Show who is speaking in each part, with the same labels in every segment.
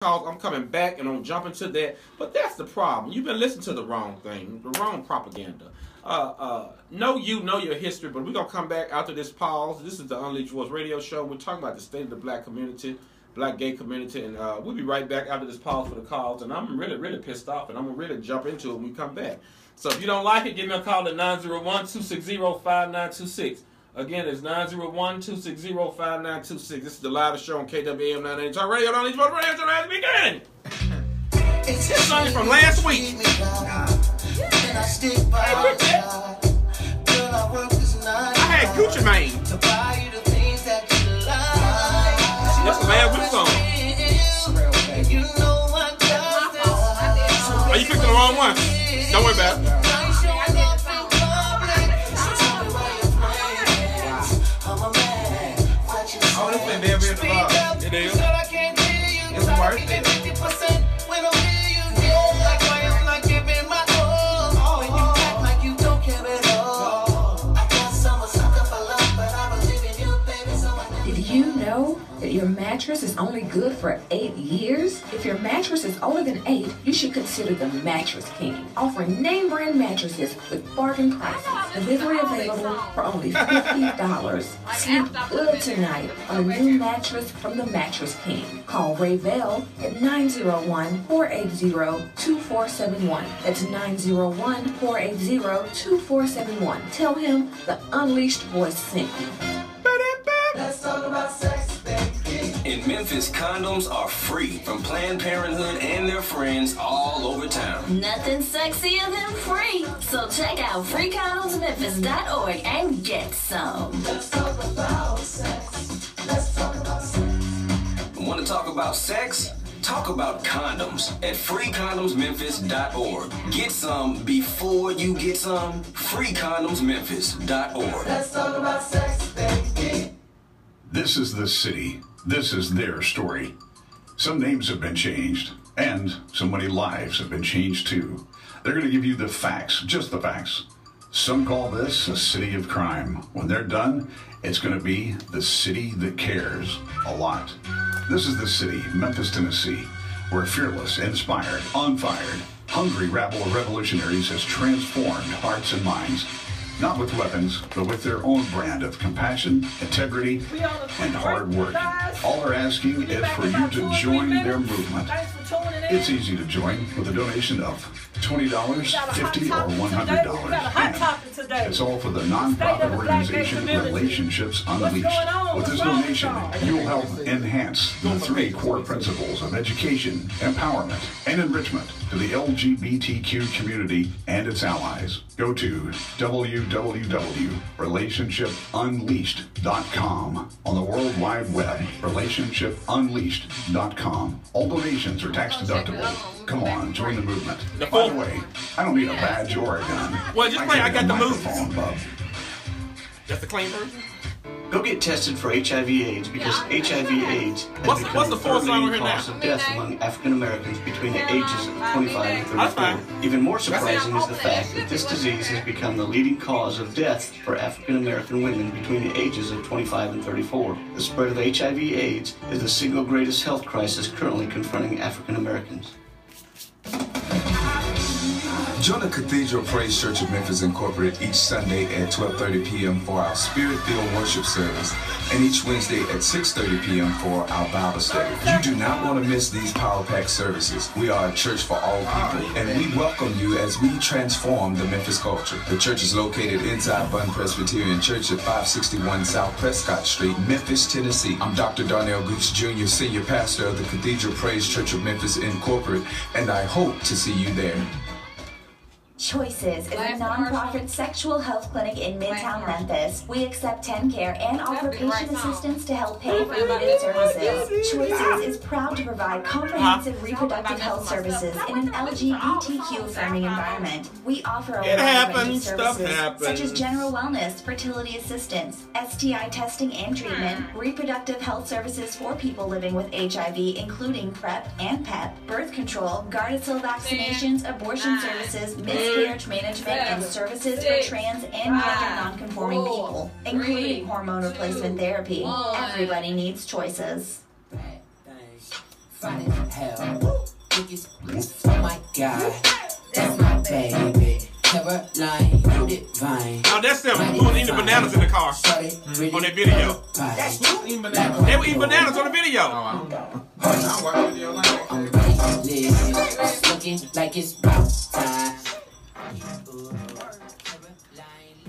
Speaker 1: I'm coming back and I'm jumping to that, but that's the problem. You've been listening to the wrong thing, the wrong propaganda. Know your history, but we're going to come back after this pause. This is the Unleashed Voice radio show. We're talking about the state of the black community, black gay community, and we'll be right back after this pause for the calls, and I'm really pissed off, and I'm going to really jump into it when we come back. So if you don't like it, give me a call at 901-260-5926. Again, it's 901-260-5926. This is the live show on KWAM 98 Talk Radio. Don't leave your radio show at the beginning. It's something from last week. I had Gucci Mane. That's a bad week song. Oh, you picked the wrong one. Don't worry about it. Oh, this been very at the bottom. It is. It's worth it.
Speaker 2: Did you know that your mattress is only good for 8 years? If your mattress is older than 8, you should consider the Mattress King, offering name brand mattresses with bargain prices. Delivery available for only $50. Sleep good tonight on a new mattress from the Mattress King. Call Rayvell at 901-480-2471. That's 901-480-2471. Tell him the Unleashed Voice sent you.
Speaker 3: Let's talk about sex, baby. In Memphis, condoms are free from Planned Parenthood and their friends all over town.
Speaker 4: Nothing sexier than free. So check out freecondomsmemphis.org and get some.
Speaker 3: Let's talk about sex. Let's talk about sex. Want to talk about sex? Talk about condoms at freecondomsmemphis.org. Get some before you get some. freecondomsmemphis.org. Let's talk about sex, baby.
Speaker 5: This is the city. This is their story. Some names have been changed, and so many lives have been changed too. They're going to give you the facts, just the facts. Some call this a city of crime. When they're done, it's going to be the city that cares a lot. This is the city, Memphis, Tennessee, where fearless, inspired, unfired, hungry rabble of revolutionaries has transformed hearts and minds. Not with weapons, but with their own brand of compassion, integrity, and hard work. All they're asking is for you to join their movement. It's easy to join with a donation of $20, $50, or $100. And it's all for the nonprofit organization Relationships Unleashed. With this donation, you will help enhance the 3 core principles of education, empowerment, and enrichment to the LGBTQ community and its allies. Go to www.relationshipunleashed.com on the World Wide Web, relationshipunleashed.com. All donations are tax deductible. Come on, join the movement. By the way, I don't need a badge or a gun.
Speaker 1: Well, just play, I got the
Speaker 5: microphone, bub.
Speaker 1: That's the clean version?
Speaker 6: Go get tested for HIV/AIDS because HIV/AIDS has become the third leading cause of death among African Americans between the ages of 25 and 34. Even more surprising is the fact that this disease has become the leading cause of death for African American women between the ages of 25 and 34. The spread of HIV/AIDS is the single greatest health crisis currently confronting African Americans.
Speaker 7: Join the Cathedral Praise Church of Memphis Incorporated each Sunday at 12:30 p.m. for our Spirit-Filled Worship Service and each Wednesday at 6:30 p.m. for our Bible study. You do not want to miss these power-packed services. We are a church for all people, and we welcome you as we transform the Memphis culture. The church is located inside Bunn Presbyterian Church at 561 South Prescott Street, Memphis, Tennessee. I'm Dr. Darnell Gooch Jr., Senior Pastor of the Cathedral Praise Church of Memphis Incorporated, and I hope to see you there.
Speaker 8: Choices is a non-profit sexual health clinic in Midtown Memphis. We accept TennCare and offer patient assistance to help pay for related services. Choices is proud to provide comprehensive reproductive health services in an LGBTQ-affirming environment. We offer a wide range of services such as general wellness, fertility assistance, STI testing and treatment, reproductive health services for people living with HIV, including PrEP and PEP, birth control, Gardasil vaccinations, abortion services, miscarriage management, and services for trans and gender non-conforming people, including hormone replacement therapy. Everybody needs choices.
Speaker 3: Friday night
Speaker 9: hell. Oh my God, that's my baby. Caroline, you divine.
Speaker 1: Now that's them doing eating bananas in the car on that video.
Speaker 9: That's
Speaker 1: eating bananas. They were eating bananas on the video.
Speaker 7: Oh, I don't know. I don't watch the video like that.
Speaker 9: it's looking like it's about time.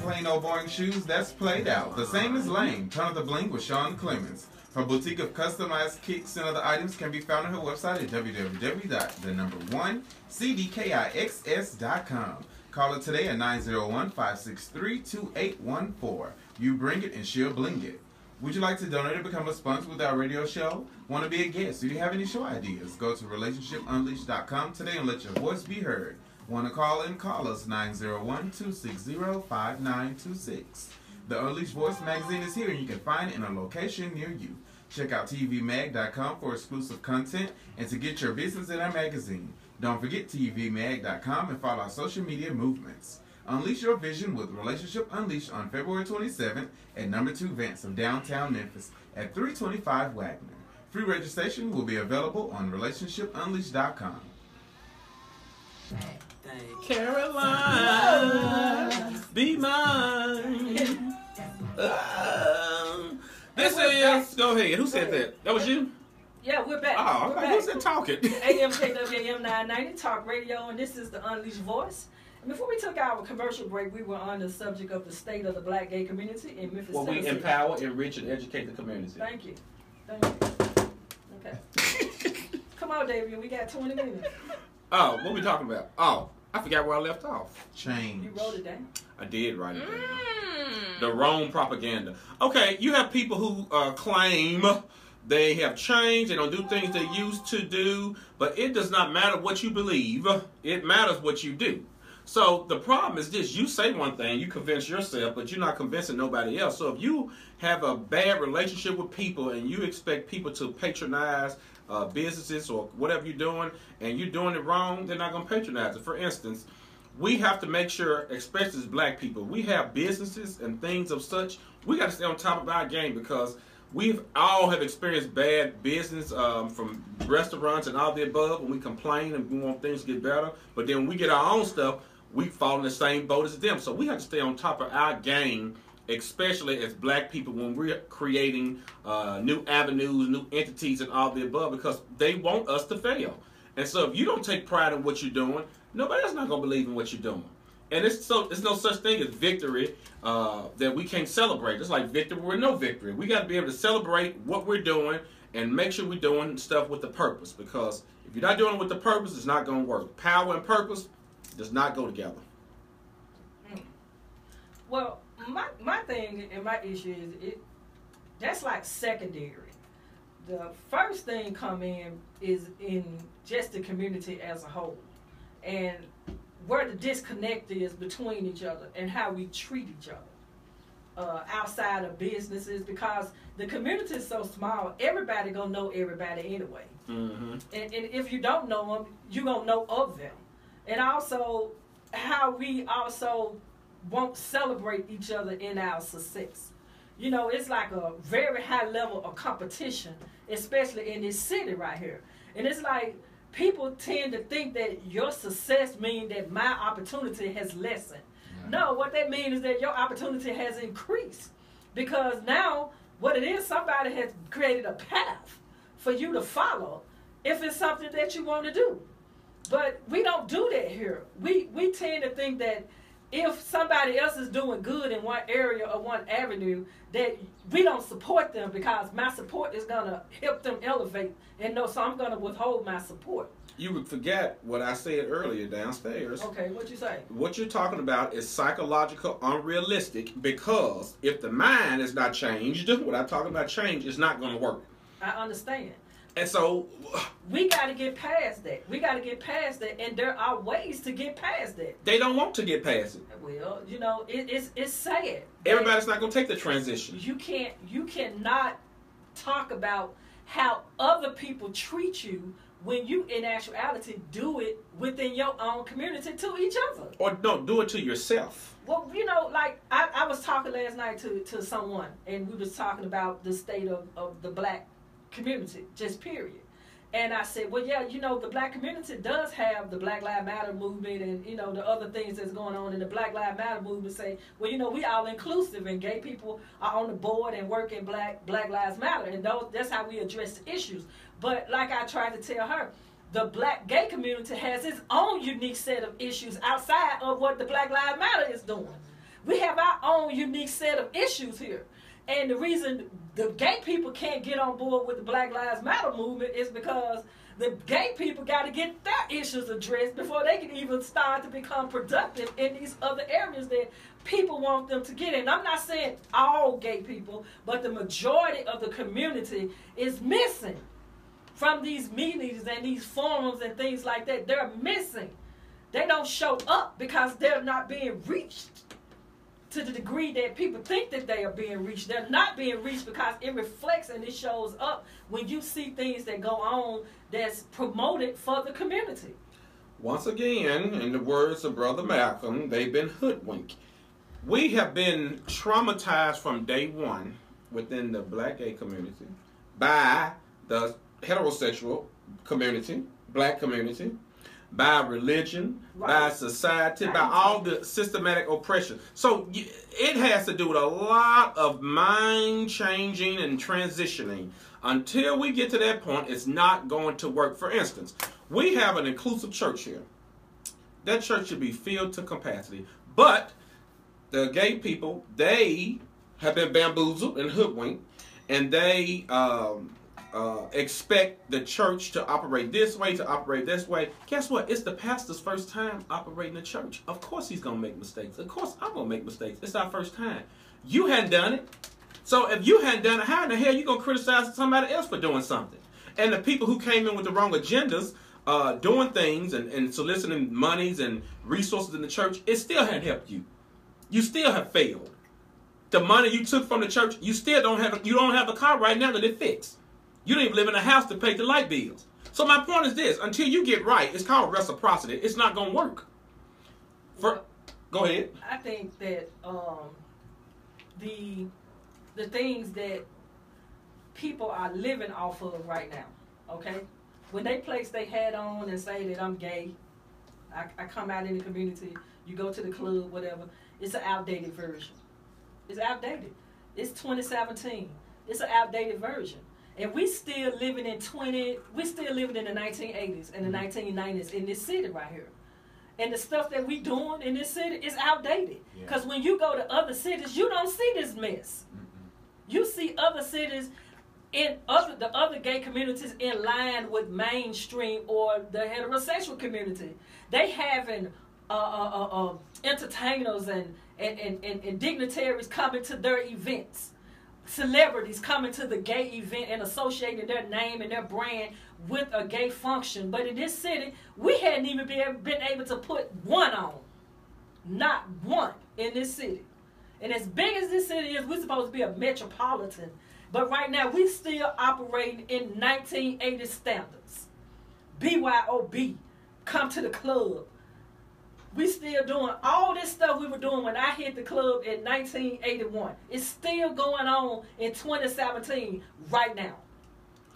Speaker 7: Plain old boring shoes, that's played out. The same as lame. Turn of the bling with Sean Clemens. Her boutique of customized kicks and other items can be found on her website at www.cdkixs.com. Call her today at 901-563-2814. You bring it and she'll bling it. Would you like to donate or become a sponsor with our radio show? Want to be a guest? Do you have any show ideas? Go to relationshipunleashed.com today and let your voice be heard. Want to call in? Call us 901-260-5926. The Unleashed Voice magazine is here and you can find it in a location near you. Check out tvmag.com for exclusive content and to get your business in our magazine. Don't forget tvmag.com and follow our social media movements. Unleash your vision with Relationship Unleashed on February 27th at number 2 Vance of downtown Memphis at 325 Wagner. Free registration will be available on relationshipunleashed.com.
Speaker 1: Caroline, be mine. This is, go ahead. Who said that? That was you?
Speaker 10: Yeah, we're back.
Speaker 1: Oh,
Speaker 10: okay.
Speaker 1: Who's that talking?
Speaker 10: AMKWAM 990 Talk Radio, and this is the Unleashed Voice. And before we took our commercial break, we were on the subject of the state of the black gay community in Memphis, Tennessee.
Speaker 1: Well, we empower, enrich, and educate the community.
Speaker 10: Thank you. Okay. Come on, David. We got 20 minutes.
Speaker 1: Oh, what are we talking about? Oh, I forgot where I left off.
Speaker 7: Change.
Speaker 10: You wrote it down?
Speaker 1: I did write it down. The wrong propaganda. Okay, you have people who claim they have changed, they don't do things they used to do, but it does not matter what you believe. It matters what you do. So the problem is this: you say one thing, you convince yourself, but you're not convincing nobody else. So if you have a bad relationship with people and you expect people to patronize businesses or whatever you're doing, and you're doing it wrong, they're not going to patronize it. For instance, we have to make sure, especially as black people, we have businesses and things of such, we got to stay on top of our game because we all have experienced bad business from restaurants and all the above, and we complain and we want things to get better, but then when we get our own stuff, we fall in the same boat as them. So we have to stay on top of our game, especially as black people when we're creating new avenues, new entities, and all the above, because they want us to fail. And so if you don't take pride in what you're doing, nobody else not going to believe in what you're doing. And it's no such thing as victory that we can't celebrate. It's like victory or no victory. We got to be able to celebrate what we're doing and make sure we're doing stuff with the purpose, because if you're not doing it with the purpose, it's not going to work. Power and purpose does not go together.
Speaker 10: Well, my thing and my issue is that's like secondary. The first thing come in is in just the community as a whole, and where the disconnect is between each other and how we treat each other outside of businesses, because the community is so small, everybody gonna know everybody anyway. Mm-hmm. And if you don't know them, you gonna know of them. And also how we also won't celebrate each other in our success. You know, it's like a very high level of competition, especially in this city right here. And it's like people tend to think that your success means that my opportunity has lessened. Right. No, what that means is that your opportunity has increased. Because now what it is, somebody has created a path for you to follow if it's something that you want to do. But we don't do that here. We tend to think that if somebody else is doing good in one area or one avenue, that we don't support them because my support is going to help them elevate. And no, so I'm going to withhold my support.
Speaker 1: You would forget what I said earlier downstairs.
Speaker 10: Okay, what you say?
Speaker 1: What you're talking about is psychological, unrealistic, because if the mind is not changed, what I'm talking about change is not going to work.
Speaker 10: I understand.
Speaker 1: And so
Speaker 10: we got to get past that. We got to get past that, and there are ways to get past that.
Speaker 1: They don't want to get past it.
Speaker 10: Well, you know, it's sad.
Speaker 1: Everybody's not going to take the transition.
Speaker 10: You cannot talk about how other people treat you when you, in actuality, do it within your own community to each other.
Speaker 1: Or don't do it to yourself.
Speaker 10: Well, you know, like I was talking last night to someone, and we was talking about the state of the black community, just period. And I said, well, yeah, you know, the black community does have the Black Lives Matter movement and, you know, the other things that's going on in the Black Lives Matter movement. Say, well, you know, we all inclusive and gay people are on the board and work in Black Lives Matter. And that's how we address the issues. But like I tried to tell her, the black gay community has its own unique set of issues outside of what the Black Lives Matter is doing. We have our own unique set of issues here. And the reason the gay people can't get on board with the Black Lives Matter movement is because the gay people got to get their issues addressed before they can even start to become productive in these other areas that people want them to get in. I'm not saying all gay people, but the majority of the community is missing from these meetings and these forums and things like that. They're missing. They don't show up because they're not being reached to the degree that people think that they are being reached. They're not being reached because it reflects and it shows up when you see things that go on that's promoted for the community.
Speaker 1: Once again, in the words of Brother Malcolm, they've been hoodwinked. We have been traumatized from day one within the black gay community by the heterosexual community, black community, by religion, by society, by all the systematic oppression. So it has to do with a lot of mind changing and transitioning. Until we get to that point, it's not going to work. For instance, we have an inclusive church here. That church should be filled to capacity. But the gay people, they have been bamboozled and hoodwinked, and they expect the church to operate this way, to operate this way. Guess what? It's the pastor's first time operating the church. Of course he's going to make mistakes. Of course I'm going to make mistakes. It's our first time. You hadn't done it. So if you hadn't done it, how in the hell are you going to criticize somebody else for doing something? And the people who came in with the wrong agendas, doing things and soliciting monies and resources in the church, it still hadn't helped you. You still have failed. The money you took from the church, you still don't have a car right now that it fixed. You don't even live in a house to pay the light bills. So my point is this: until you get right, it's called reciprocity. It's not going to work. Go ahead.
Speaker 10: I think that the things that people are living off of right now, okay? When they place their hat on and say that I'm gay, I come out in the community, you go to the club, whatever, it's an outdated version. It's outdated. It's 2017. It's an outdated version. And we still living in the 1980s and the 1990s in this city right here. And the stuff that we doing in this city is outdated. Because when you go to other cities, you don't see this mess. You see other cities in the other gay communities in line with mainstream or the heterosexual community. They having entertainers and dignitaries coming to their events. Celebrities coming to the gay event and associating their name and their brand with a gay function. But in this city, we hadn't even been able to put one on. Not one in this city. And as big as this city is, we're supposed to be a metropolitan. But right now, we still operating in 1980 standards. BYOB, come to the club. We still doing all this stuff we were doing when I hit the club in 1981. It's still going on in 2017 right now.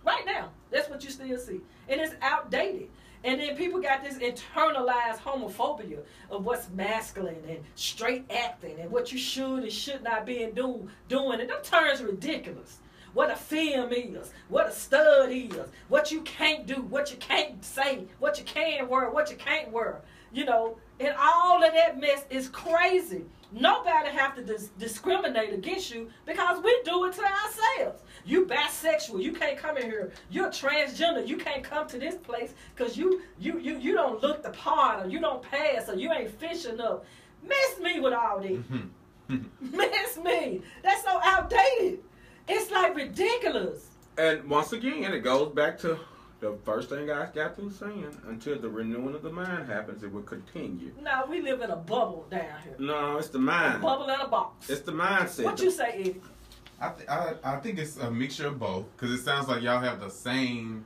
Speaker 10: Right now. That's what you still see. And it's outdated. And then people got this internalized homophobia of what's masculine and straight acting and what you should and should not be doing. And them terms are ridiculous. What a femme is, what a stud is, what you can't do, what you can't say, what you can wear, what you can't wear. You know, and all of that mess is crazy. Nobody have to discriminate against you because we do it to ourselves. You bisexual, you can't come in here. You're transgender, you can't come to this place because you don't look the part, or you don't pass, or you ain't fish enough. Miss me with all this. Miss me. That's so outdated. It's like ridiculous.
Speaker 1: And once again, it goes back to the first thing I got through saying, until the renewing of the mind happens, it will continue.
Speaker 10: No, we live in a bubble down here.
Speaker 1: No, it's the mind.
Speaker 10: A bubble in a box.
Speaker 1: It's the mindset.
Speaker 10: What you say, Eddie?
Speaker 11: I think it's a mixture of both, because it sounds like y'all have the same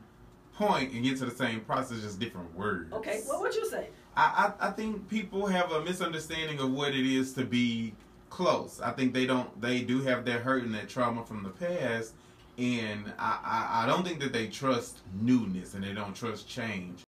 Speaker 11: point and get to the same process, just different words.
Speaker 10: Okay, well, what you say?
Speaker 11: I think people have a misunderstanding of what it is to be close. I think they do have their hurt and that trauma from the past, And I don't think that they trust newness and they don't trust change.